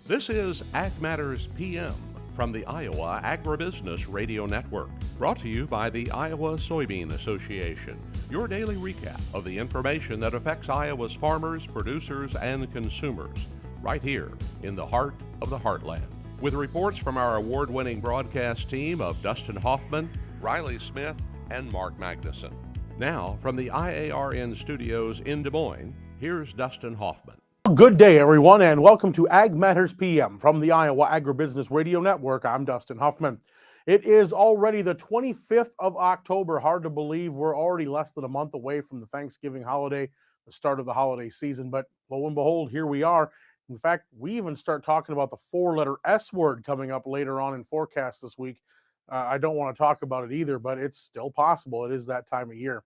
This is Ag Matters PM from the Iowa Agribusiness Radio Network, brought to you by the Iowa Soybean Association, your daily recap of the information that affects Iowa's farmers, producers, and consumers, right here in the heart of the heartland. With reports from our award-winning broadcast team of Dustin Hoffman, Riley Smith, and Mark Magnuson. Now, from the IARN studios in Des Moines, here's Dustin Hoffman. Good day, everyone, and welcome to Ag Matters PM from the Iowa Agribusiness Radio Network. I'm Dustin Hoffman. It is already the 25th of October. Hard to believe we're already less than a month away from the Thanksgiving holiday, the start of the holiday season. But lo and behold, here we are. In fact, we even start talking about the four-letter S word coming up later on in forecasts this week. I don't want to talk about it either, but it's still possible. It is that time of year.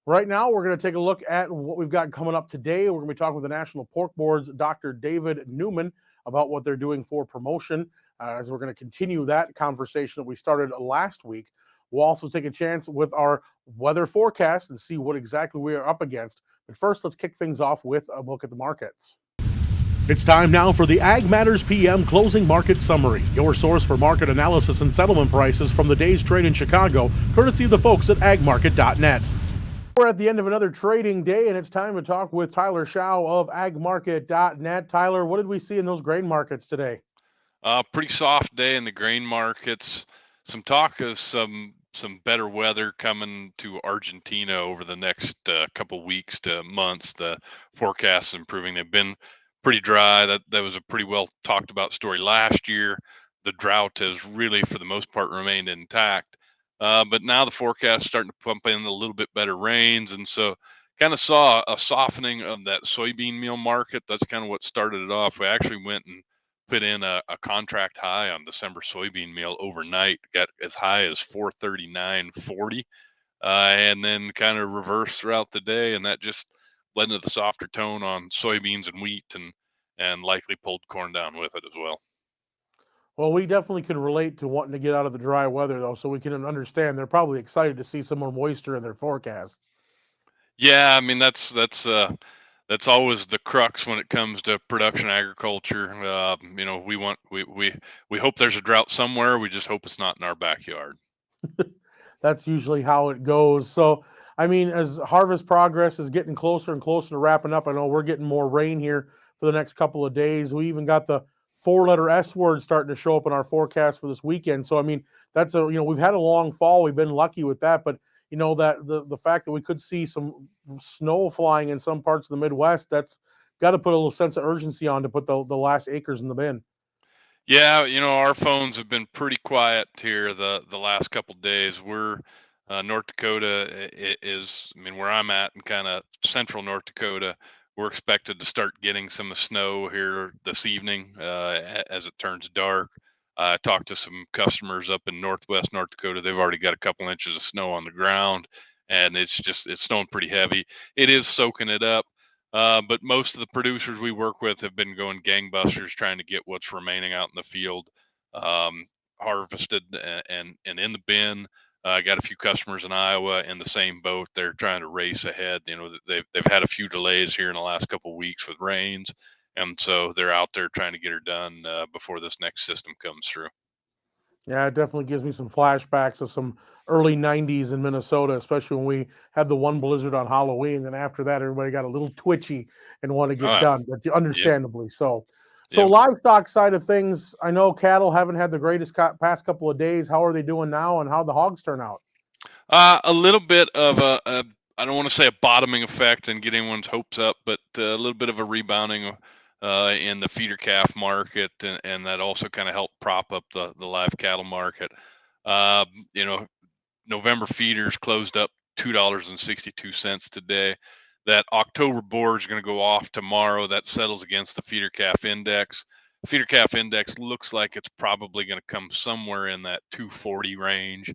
Right now, we're going to take a look at what we've got coming up today. We're going to be talking with the National Pork Board's Dr. David Newman about what they're doing for promotion, as we're going to continue that conversation that we started last week. We'll also take a chance with our weather forecast and see what exactly we are up against. But first, let's kick things off with a look at the markets. It's time now for the Ag Matters PM Closing Market Summary, your source for market analysis and settlement prices from the day's trade in Chicago, courtesy of the folks at agmarket.net. We're at the end of another trading day, and it's time to talk with Tyler Schau of agmarket.net. Tyler, what did we see in those grain markets today? Pretty soft day in the grain markets. Some talk of some better weather coming to Argentina over the next couple weeks to months. The forecast is improving. They've been pretty dry. That was a pretty well talked about story last year. The drought has really, for the most part, remained intact. But now the forecast is starting to pump in a little bit better rains. And so kind of saw a softening of that soybean meal market. That's kind of what started it off. We actually went and put in a contract high on December soybean meal overnight, got as high as 439.40, and then kind of reversed throughout the day. And that just led to the softer tone on soybeans and wheat, and likely pulled corn down with it as well. Well, we definitely can relate to wanting to get out of the dry weather, though, so we can understand they're probably excited to see some more moisture in their forecasts. Yeah, I mean that's always the crux when it comes to production agriculture. We hope there's a drought somewhere. We just hope it's not in our backyard. That's usually how it goes. So, I mean, as harvest progress is getting closer and closer to wrapping up, I know we're getting more rain here for the next couple of days. We even got the four-letter S word starting to show up in our forecast for this weekend. So, I mean, we've had a long fall. We've been lucky with that, but that the fact that we could see some snow flying in some parts of the Midwest, that's got to put a little sense of urgency on to put the last acres in the bin. Yeah, our phones have been pretty quiet here the last couple days. We're North Dakota is, I mean, where I'm at in kind of central North Dakota, we're expected to start getting some snow here this evening as it turns dark. I talked to some customers up in northwest North Dakota. They've already got a couple inches of snow on the ground, and it's snowing pretty heavy. It is soaking it up. But most of the producers we work with have been going gangbusters trying to get what's remaining out in the field harvested and in the bin. I got a few customers in Iowa in the same boat. They're trying to race ahead. They've had a few delays here in the last couple of weeks with rains, and so they're out there trying to get her done before this next system comes through. Yeah, it definitely gives me some flashbacks of some early 90s in Minnesota, especially when we had the one blizzard on Halloween. And after that, everybody got a little twitchy and wanted to get done, but understandably so. So livestock side of things, I know cattle haven't had the greatest past couple of days. How are they doing now, and how the hogs turn out? A little bit of I don't want to say a bottoming effect and get anyone's hopes up, but a little bit of a rebounding in the feeder calf market, and that also kind of helped prop up the live cattle market. November feeders closed up $2.62 today. That October board is going to go off tomorrow. That settles against the feeder calf index. Feeder calf index looks like it's probably going to come somewhere in that 240 range.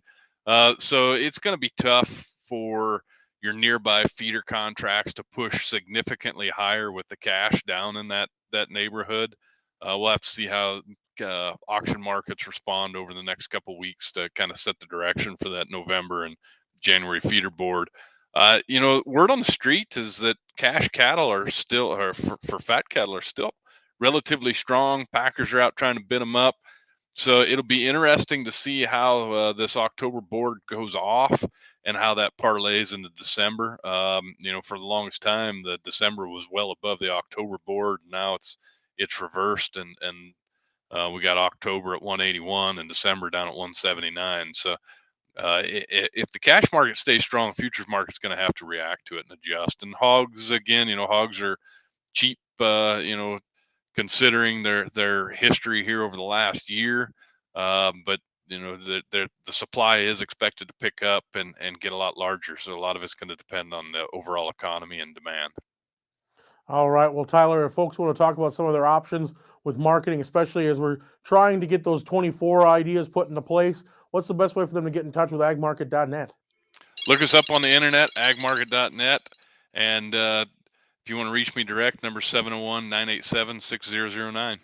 So it's going to be tough for your nearby feeder contracts to push significantly higher with the cash down in that neighborhood. We'll have to see how auction markets respond over the next couple of weeks to kind of set the direction for that November and January feeder board. Word on the street is that cash cattle are still, or for fat cattle, are still relatively strong. Packers are out trying to bid them up. So it'll be interesting to see how this October board goes off and how that parlays into December. For the longest time, the December was well above the October board. Now it's reversed, and we got October at 181 and December down at 179. So if the cash market stays strong, futures market's going to have to react to it and adjust. And hogs, again, hogs are cheap, considering their history here over the last year. But the supply is expected to pick up and get a lot larger. So a lot of it's going to depend on the overall economy and demand. All right. Well, Tyler, if folks want to talk about some of their options with marketing, especially as we're trying to get those 24 ideas put into place, what's the best way for them to get in touch with agmarket.net? Look us up on the internet, agmarket.net. And if you want to reach me direct, number 701-987-6009.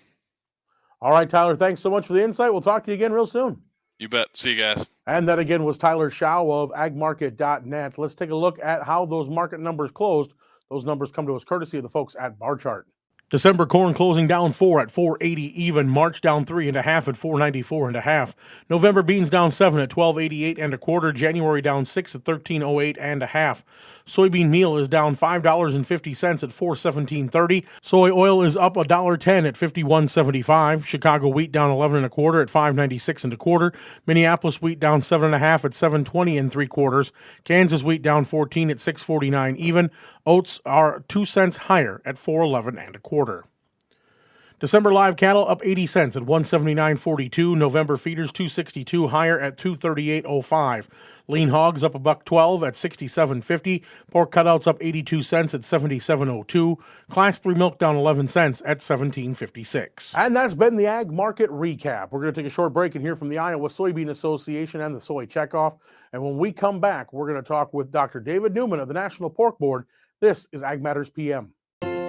All right, Tyler, thanks so much for the insight. We'll talk to you again real soon. You bet. See you guys. And that again was Tyler Schau of agmarket.net. Let's take a look at how those market numbers closed. Those numbers come to us courtesy of the folks at Bar Chart. December corn closing down 4 at 480 even. March down 3.5 at 494.5. November beans down 7 at 1288 and a quarter. January down 6 at 1308 and a half. Soybean meal is down $5.50 at 417.30. Soy oil is up $1.10 at 51.75. Chicago wheat down 11 and a quarter at 596 and a quarter. Minneapolis wheat down 7.5 at 720 and 3/4. Kansas wheat down 14 at 649 even. Oats are 2 cents higher at 411 and a quarter. December live cattle up 80 cents at 179.42. November feeders 262 higher at 238.05. Lean hogs up $1.12 at 67.50. Pork cutouts up 82 cents at 77.02. Class 3 milk down 11 cents at 17.56. And that's been the Ag Market Recap. We're going to take a short break and hear from the Iowa Soybean Association and the Soy Checkoff. And when we come back, we're going to talk with Dr. David Newman of the National Pork Board. This is Ag Matters PM.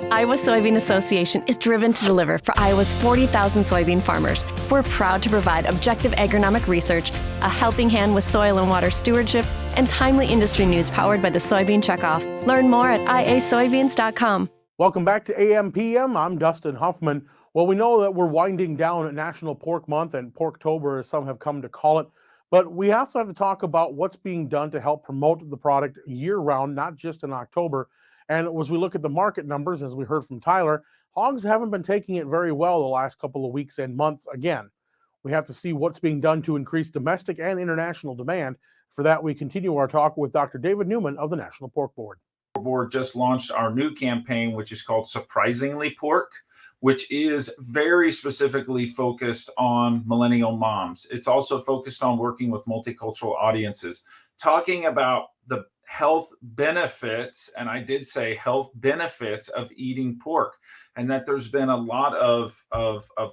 Iowa Soybean Association is driven to deliver for Iowa's 40,000 soybean farmers. We're proud to provide objective agronomic research, a helping hand with soil and water stewardship, and timely industry news powered by the Soybean Checkoff. Learn more at iasoybeans.com. Welcome back to AMPM. I'm Dustin Huffman. Well, we know that we're winding down at National Pork Month and Porktober, as some have come to call it. But we also have to talk about what's being done to help promote the product year-round, not just in October. And as we look at the market numbers, as we heard from Tyler, hogs haven't been taking it very well the last couple of weeks and months. Again, we have to see what's being done to increase domestic and international demand. For that, we continue our talk with Dr. David Newman of the National Pork Board. The board just launched our new campaign, which is called Surprisingly Pork, which is very specifically focused on millennial moms. It's also focused on working with multicultural audiences, talking about the health benefits, and I did say health benefits of eating pork, and that there's been a lot of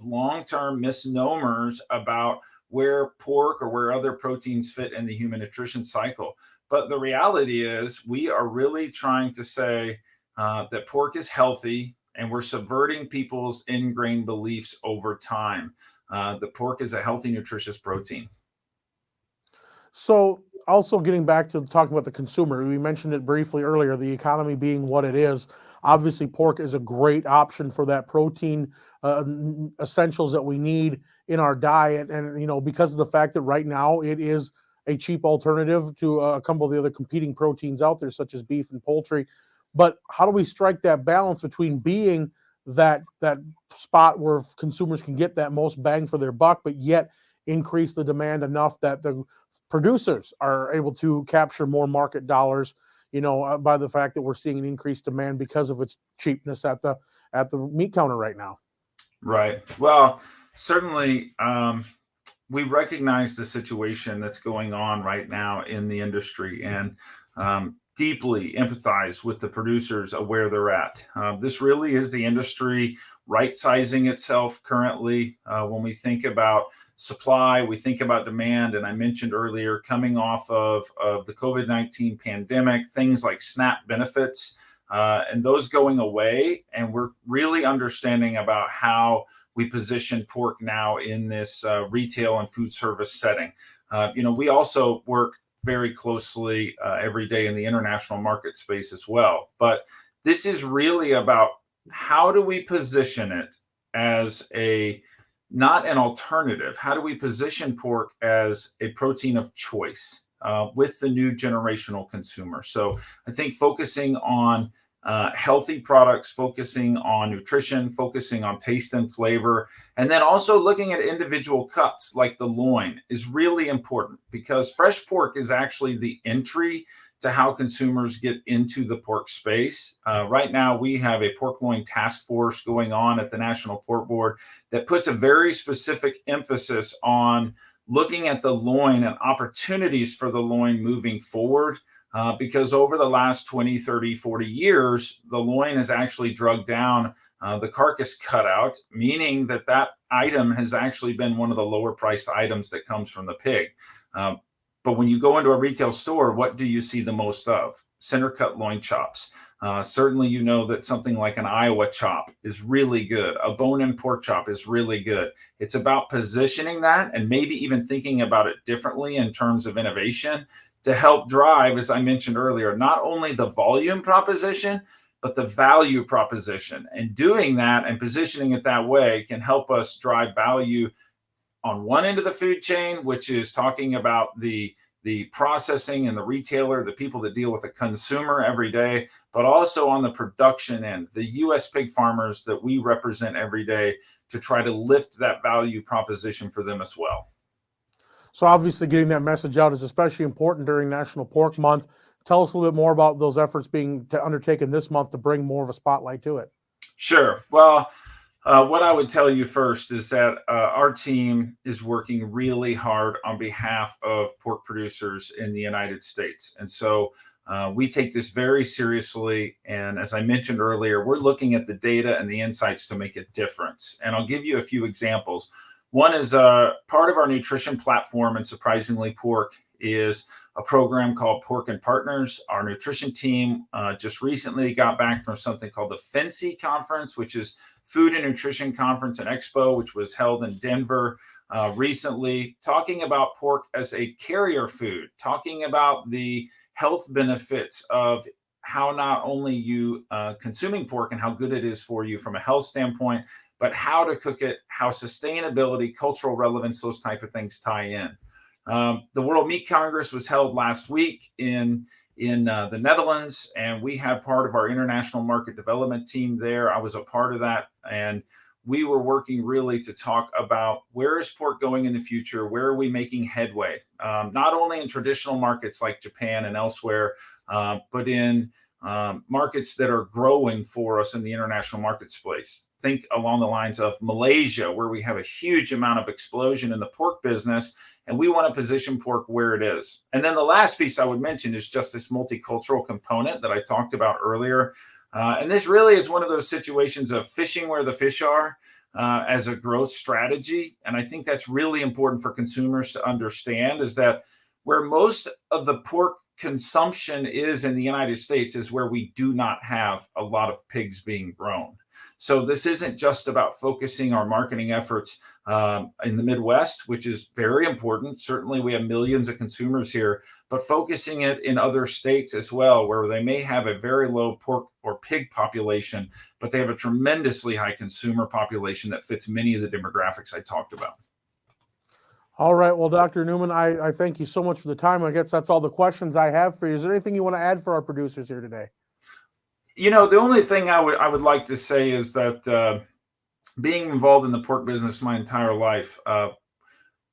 long-term misnomers about where pork or where other proteins fit in the human nutrition cycle. But the reality is we are really trying to say that pork is healthy, and we're subverting people's ingrained beliefs over time. The pork is a healthy, nutritious protein. So also getting back to talking about the consumer, we mentioned it briefly earlier, the economy being what it is. Obviously, pork is a great option for that protein essentials that we need in our diet. And, because of the fact that right now it is a cheap alternative to a couple of the other competing proteins out there, such as beef and poultry. But how do we strike that balance between being that spot where consumers can get that most bang for their buck, but yet increase the demand enough that the producers are able to capture more market dollars, by the fact that we're seeing an increased demand because of its cheapness at the meat counter right now? Right. Well, certainly we recognize the situation that's going on right now in the industry and deeply empathize with the producers of where they're at. This really is the industry right-sizing itself currently. When we think about supply, we think about demand, and I mentioned earlier, coming off of the COVID-19 pandemic, things like SNAP benefits, and those going away, and we're really understanding about how we position pork now in this retail and food service setting. We also work very closely every day in the international market space as well. But this is really about how do we position it as not an alternative? How do we position pork as a protein of choice with the new generational consumer? So I think focusing on healthy products, focusing on nutrition, focusing on taste and flavor, and then also looking at individual cuts like the loin is really important, because fresh pork is actually the entry to how consumers get into the pork space. Right now, we have a pork loin task force going on at the National Pork Board that puts a very specific emphasis on looking at the loin and opportunities for the loin moving forward. Because over the last 20, 30, 40 years, the loin has actually drugged down the carcass cutout, meaning that item has actually been one of the lower priced items that comes from the pig. But when you go into a retail store, what do you see the most of? Center cut loin chops. Certainly, you know that something like an Iowa chop is really good. A bone-in pork chop is really good. It's about positioning that and maybe even thinking about it differently in terms of innovation to help drive, as I mentioned earlier, not only the volume proposition, but the value proposition. And doing that and positioning it that way can help us drive value on one end of the food chain, which is talking about the processing and the retailer, the people that deal with the consumer every day, but also on the production end, the U.S. pig farmers that we represent every day, to try to lift that value proposition for them as well. So obviously getting that message out is especially important during National Pork Month. Tell us a little bit more about those efforts being undertaken this month to bring more of a spotlight to it. Sure. Well, what I would tell you first is that our team is working really hard on behalf of pork producers in the United States. And so we take this very seriously. And as I mentioned earlier, we're looking at the data and the insights to make a difference. And I'll give you a few examples. One is part of our nutrition platform, and surprisingly, pork is a program called Pork and Partners. Our nutrition team just recently got back from something called the FNCE conference, which is Food and Nutrition Conference and Expo, which was held in Denver recently, talking about pork as a carrier food, talking about the health benefits of how not only you consuming pork and how good it is for you from a health standpoint, but how to cook it, how sustainability, cultural relevance, those type of things tie in. The World Meat Congress was held last week in the Netherlands, and we had part of our international market development team there. I was a part of that, and we were working really to talk about where is pork going in the future, where are we making headway, not only in traditional markets like Japan and elsewhere, but in markets that are growing for us in the international market space. Think along the lines of Malaysia, where we have a huge amount of explosion in the pork business, and we want to position pork where it is. And then the last piece I would mention is just this multicultural component that I talked about earlier. And this really is one of those situations of fishing where the fish are as a growth strategy. And I think that's really important for consumers to understand, is that where most of the pork consumption is in the United States is where we do not have a lot of pigs being grown. So this isn't just about focusing our marketing efforts in the Midwest, which is very important. Certainly we have millions of consumers here, but focusing it in other states as well, where they may have a very low pork or pig population, but they have a tremendously high consumer population that fits many of the demographics I talked about. All right. Well, Dr. Newman, I thank you so much for the time. I guess that's all the questions I have for you. Is there anything you want to add for our producers here today? You know, the only thing I would like to say is that being involved in the pork business my entire life,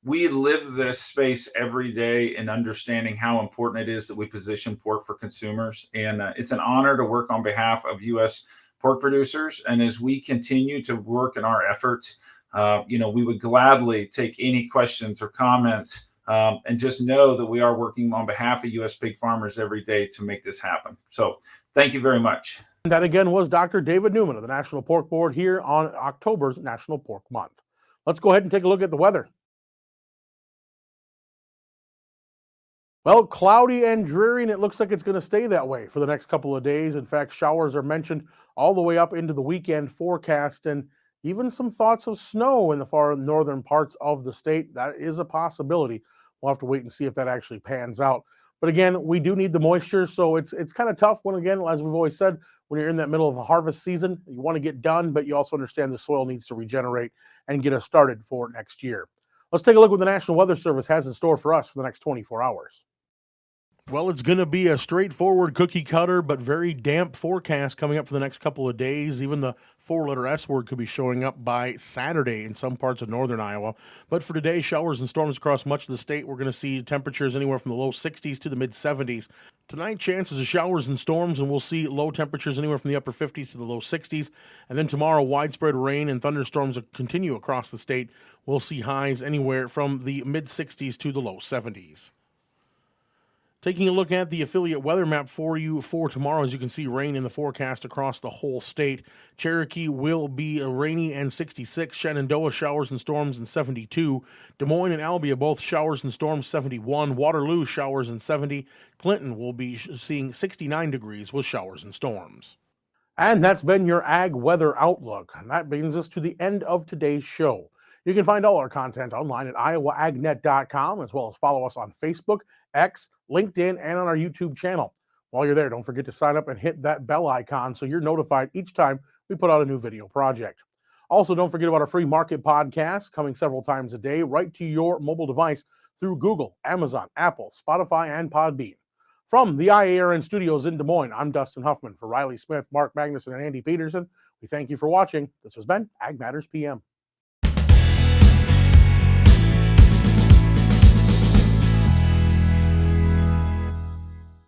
we live this space every day in understanding how important it is that we position pork for consumers. And it's an honor to work on behalf of U.S. pork producers. And as we continue to work in our efforts, we would gladly take any questions or comments, and just know that we are working on behalf of U.S. pig farmers every day to make this happen. So thank you very much. That again was Dr. David Newman of the National Pork Board here on October's National Pork Month. Let's go ahead and take a look at the weather. Well, cloudy and dreary, and it looks like it's going to stay that way for the next couple of days. In fact, showers are mentioned all the way up into the weekend forecast, and even some thoughts of snow in the far northern parts of the state. That is a possibility. We'll have to wait and see if that actually pans out. But again, we do need the moisture, so it's kind of tough when, again, as we've always said, when you're in that middle of a harvest season. You want to get done, but you also understand the soil needs to regenerate and get us started for next year. Let's take a look what the National Weather Service has in store for us for the next 24 hours. Well, it's going to be a straightforward cookie cutter, but very damp forecast coming up for the next couple of days. Even the 4-letter S word could be showing up by Saturday in some parts of northern Iowa. But for today, showers and storms across much of the state. We're going to see temperatures anywhere from the low 60s to the mid 70s. Tonight, chances of showers and storms, and we'll see low temperatures anywhere from the upper 50s to the low 60s. And then tomorrow, widespread rain and thunderstorms will continue across the state. We'll see highs anywhere from the mid 60s to the low 70s. Taking a look at the affiliate weather map for you for tomorrow, as you can see rain in the forecast across the whole state. Cherokee will be rainy and 66. Shenandoah, showers and storms and 72. Des Moines and Albia, both showers and storms, 71. Waterloo, showers and 70. Clinton will be seeing 69 degrees with showers and storms. And that's been your Ag Weather Outlook. And that brings us to the end of today's show. You can find all our content online at iowaagnet.com, as well as follow us on Facebook, X, LinkedIn, and on our YouTube channel. While you're there, don't forget to sign up and hit that bell icon so you're notified each time we put out a new video project. Also, don't forget about our free market podcast coming several times a day right to your mobile device through Google, Amazon, Apple, Spotify, and Podbean. From the IARN studios in Des Moines, I'm Dustin Huffman. For Riley Smith, Mark Magnuson, and Andy Peterson, we thank you for watching. This has been Ag Matters PM.